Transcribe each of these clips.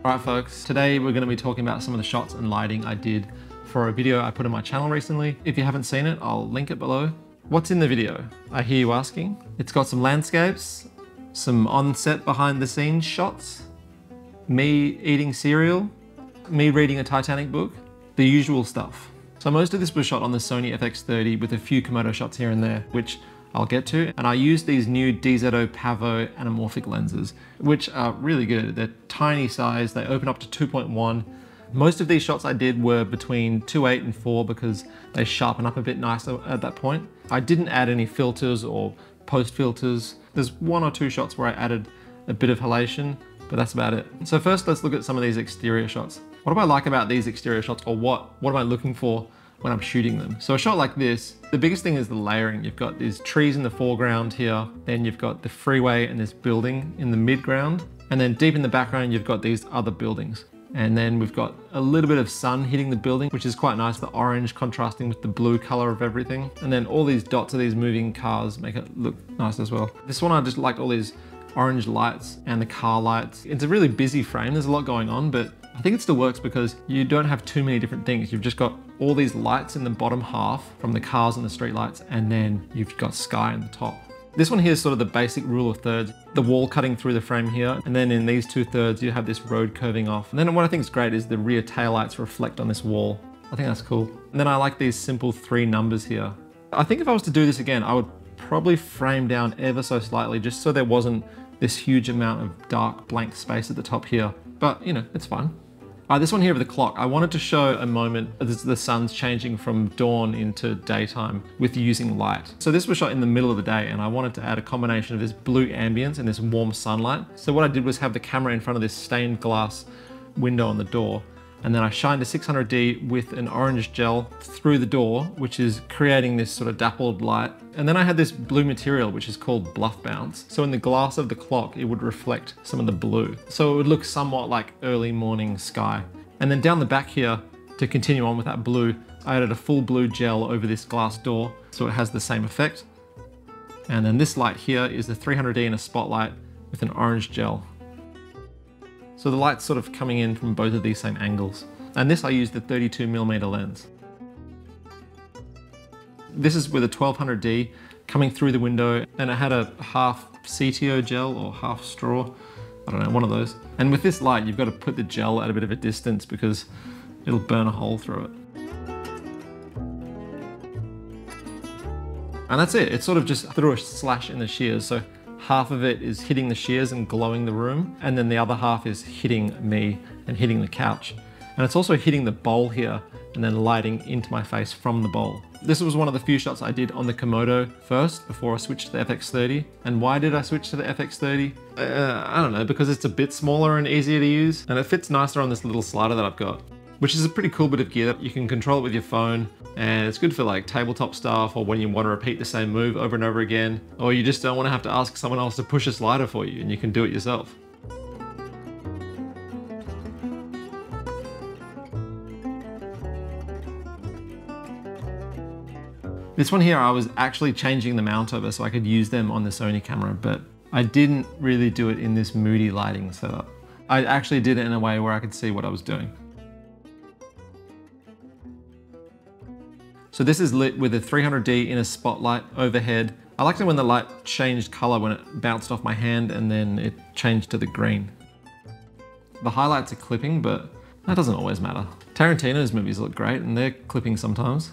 Alright folks, today we're going to be talking about some of the shots and lighting I did for a video I put on my channel recently. If you haven't seen it, I'll link it below. What's in the video? I hear you asking. It's got some landscapes, some on-set behind the scenes shots, me eating cereal, me reading a Titanic book, the usual stuff. So most of this was shot on the Sony FX30 with a few Komodo shots here and there, which I'll get to. And I used these new DZO Pavo anamorphic lenses, which are really good. They're tiny size, they open up to 2.1. Most of these shots I did were between 2.8 and 4 because they sharpen up a bit nicer at that point. I didn't add any filters or post filters. There's one or two shots where I added a bit of halation, but that's about it. So first let's look at some of these exterior shots. What do I like about these exterior shots, or what am I looking for when I'm shooting them? So a shot like this, the biggest thing is the layering. You've got these trees in the foreground here, then you've got the freeway and this building in the midground, and then deep in the background you've got these other buildings. And then we've got a little bit of sun hitting the building, which is quite nice, the orange contrasting with the blue color of everything. And then all these dots of these moving cars make it look nice as well. This one I just liked all these orange lights and the car lights. It's a really busy frame, there's a lot going on, but I think it still works because you don't have too many different things. You've just got all these lights in the bottom half from the cars and the street lights, and then you've got sky in the top. This one here is sort of the basic rule of thirds, the wall cutting through the frame here, and then in these 2/3 you have this road curving off. And then what I think is great is the rear taillights reflect on this wall. I think that's cool. And then I like these simple 3 numbers here. I think if I was to do this again, I would probably frame down ever so slightly just so there wasn't this huge amount of dark blank space at the top here. But you know, it's fine. This one here of the clock, I wanted to show a moment as the sun's changing from dawn into daytime with using light. So this was shot in the middle of the day, and I wanted to add a combination of this blue ambience and this warm sunlight. So what I did was have the camera in front of this stained glass window on the door, and then I shined a 600D with an orange gel through the door, which is creating this sort of dappled light. And then I had this blue material, which is called bluff bounce. So in the glass of the clock, it would reflect some of the blue. So it would look somewhat like early morning sky. And then down the back here, to continue on with that blue, I added a full blue gel over this glass door, so it has the same effect. And then this light here is the 300D in a spotlight with an orange gel. So the light's sort of coming in from both of these same angles. And this I used the 32mm lens. This is with a 1200D coming through the window, and it had a half CTO gel or half straw. I don't know, one of those. And with this light, you've got to put the gel at a bit of a distance because it'll burn a hole through it. And that's it. It's sort of just through a slash in the shears. So half of it is hitting the shears and glowing the room, and then the other half is hitting me and hitting the couch. And it's also hitting the bowl here and then lighting into my face from the bowl. This was one of the few shots I did on the Komodo first before I switched to the FX30. And why did I switch to the FX30? I don't know, because it's a bit smaller and easier to use, and it fits nicer on this little slider that I've got, which is a pretty cool bit of gear that you can control it with your phone. And it's good for like tabletop stuff, or when you want to repeat the same move over and over again, or you just don't want to have to ask someone else to push a slider for you and you can do it yourself. This one here, I was actually changing the mount over so I could use them on the Sony camera, but I didn't really do it in this moody lighting setup. I actually did it in a way where I could see what I was doing. So this is lit with a 300D in a spotlight overhead. I liked it when the light changed color when it bounced off my hand and then it changed to the green. The highlights are clipping, but that doesn't always matter. Tarantino's movies look great and they're clipping sometimes.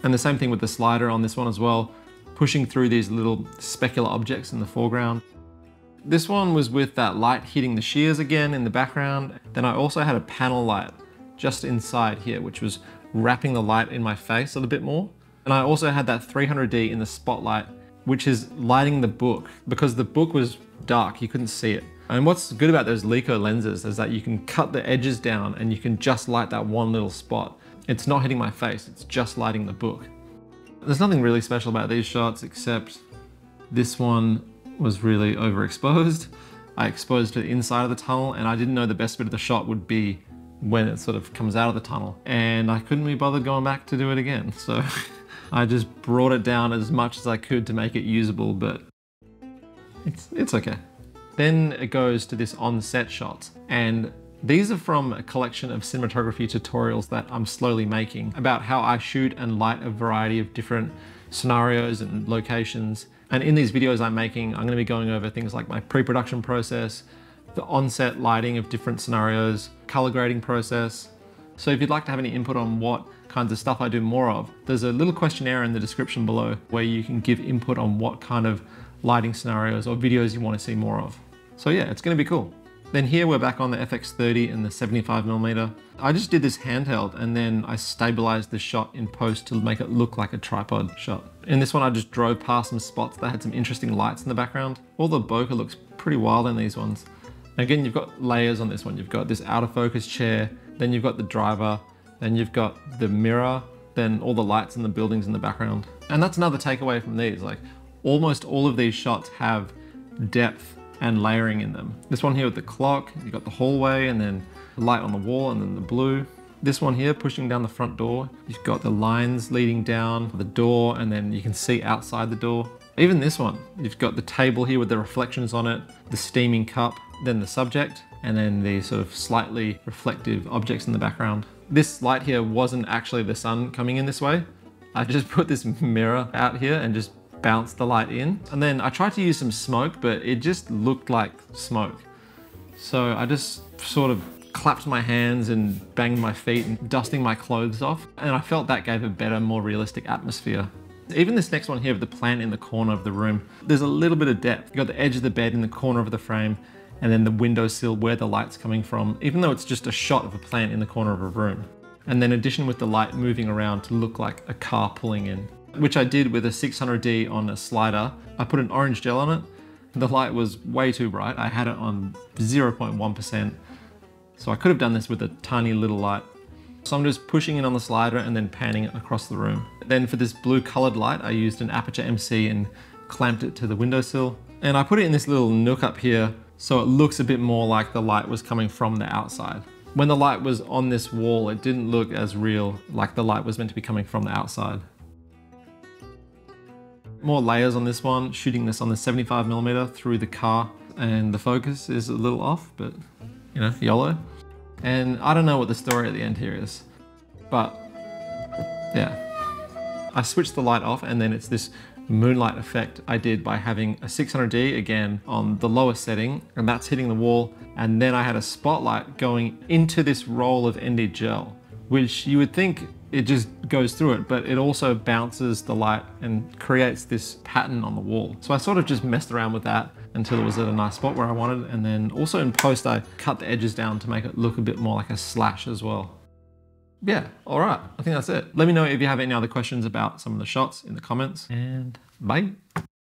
And the same thing with the slider on this one as well, pushing through these little specular objects in the foreground. This one was with that light hitting the shears again in the background. Then I also had a panel light just inside here, which was wrapping the light in my face a little bit more. And I also had that 300D in the spotlight, which is lighting the book, because the book was dark, you couldn't see it. And what's good about those Leica lenses is that you can cut the edges down and you can just light that one little spot. It's not hitting my face, it's just lighting the book. There's nothing really special about these shots except this one was really overexposed. I exposed to the inside of the tunnel, and I didn't know the best bit of the shot would be when it sort of comes out of the tunnel. And I couldn't be bothered going back to do it again. So I just brought it down as much as I could to make it usable, but it's okay. Then it goes to this on-set shot, and These are from a collection of cinematography tutorials that I'm slowly making about how I shoot and light a variety of different scenarios and locations. And in these videos I'm making, I'm going to be going over things like my pre-production process, the on-set lighting of different scenarios, color grading process. So if you'd like to have any input on what kinds of stuff I do more of, there's a little questionnaire in the description below where you can give input on what kind of lighting scenarios or videos you want to see more of. So yeah, it's going to be cool. Then here we're back on the FX30 and the 75mm. I just did this handheld and then I stabilized the shot in post to make it look like a tripod shot. In this one I just drove past some spots that had some interesting lights in the background. All the bokeh looks pretty wild in these ones. Again, you've got layers on this one. You've got this out of focus chair, then you've got the driver, then you've got the mirror, then all the lights and the buildings in the background. And that's another takeaway from these. Like, almost all of these shots have depth and layering in them. This one here with the clock, you've got the hallway and then the light on the wall and then the blue. This one here pushing down the front door, you've got the lines leading down the door and then you can see outside the door. Even this one, you've got the table here with the reflections on it, the steaming cup, then the subject, and then the sort of slightly reflective objects in the background. This light here wasn't actually the sun coming in this way. I just put this mirror out here and just bounce the light in. And then I tried to use some smoke, but it just looked like smoke. So I just sort of clapped my hands and banged my feet and dusting my clothes off. And I felt that gave a better, more realistic atmosphere. Even this next one here with the plant in the corner of the room, there's a little bit of depth. You've got the edge of the bed in the corner of the frame and then the windowsill where the light's coming from, even though it's just a shot of a plant in the corner of a room. And then addition with the light moving around to look like a car pulling in, which I did with a 600D on a slider. I put an orange gel on it. The light was way too bright. I had it on 0.1%. So I could have done this with a tiny little light. So I'm just pushing in on the slider and then panning it across the room. Then for this blue colored light, I used an Aputure MC and clamped it to the windowsill. And I put it in this little nook up here so it looks a bit more like the light was coming from the outside. When the light was on this wall, it didn't look as real, like the light was meant to be coming from the outside. More layers on this one, shooting this on the 75mm through the car, and the focus is a little off, but you know, YOLO. And I don't know what the story at the end here is, but yeah. I switched the light off and then it's this moonlight effect I did by having a 600D again on the lowest setting, and that's hitting the wall. And then I had a spotlight going into this roll of ND gel, which you would think it just goes through it, but it also bounces the light and creates this pattern on the wall. So I sort of just messed around with that until it was at a nice spot where I wanted. And then also in post, I cut the edges down to make it look a bit more like a slash as well. Yeah, all right, I think that's it. Let me know if you have any other questions about some of the shots in the comments, and bye.